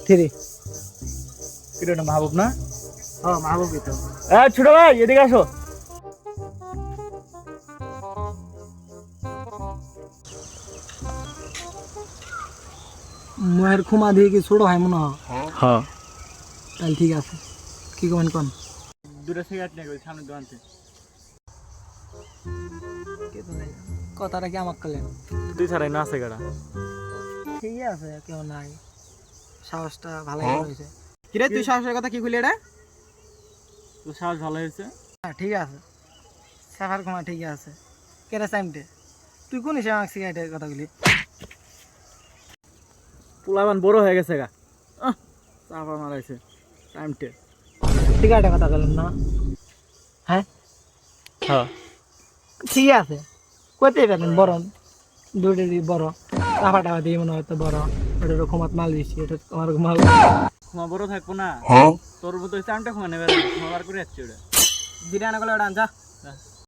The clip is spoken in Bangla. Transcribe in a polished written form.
থ্রি। এটা মাহবুব না? হ্যাঁ মাহবুবই তো। ছোট ভাই এদিকে আসো। মুহের খুমা দিয়ে কি ছোট হয় মনে হয়? হ্যাঁ তাহলে ঠিক আছে, কি কমেন কোন? দুটো সিগারেট নিয়ে গেছি সামনে দোকান থেকে। কথাটা কি আমাকে করলেন? তুই ছাড়াই না আছে গাড়া। ঠিক আছে, কেউ নাই, সাহসটা ভালোই হয়েছে। কিরে তুই সাহসের কথা কি খুলি এটা? তোর সাহস ভালো হয়েছে। হ্যাঁ ঠিক আছে, সাফার খুমা ঠিক আছে। কেটে সাইমটে তুই কোন হিসেবে আমাকে সিগারেটের কথাগুলি? পোলাবান বড় হয়ে গেছে গা, চাপা মারাইছে টাইমটে। সিগারেটের কথা বললেন না? হ্যাঁ হ্যাঁ ঠিক আছে, কইতেই পারেন বড়, দুটোরই বড়। চাপা টাপা দিয়ে মনে হয়তো বড়, ওটার খুমাত মাল বেশি, এটা আমার মাল। ক্ষমা বড় থাকবো না? তোর মতো টাইমটা ক্ষমা নেবে, ক্ষমা বার করে যাচ্ছে ওটা। বিরিয়ানি করলে ওটা আনছা।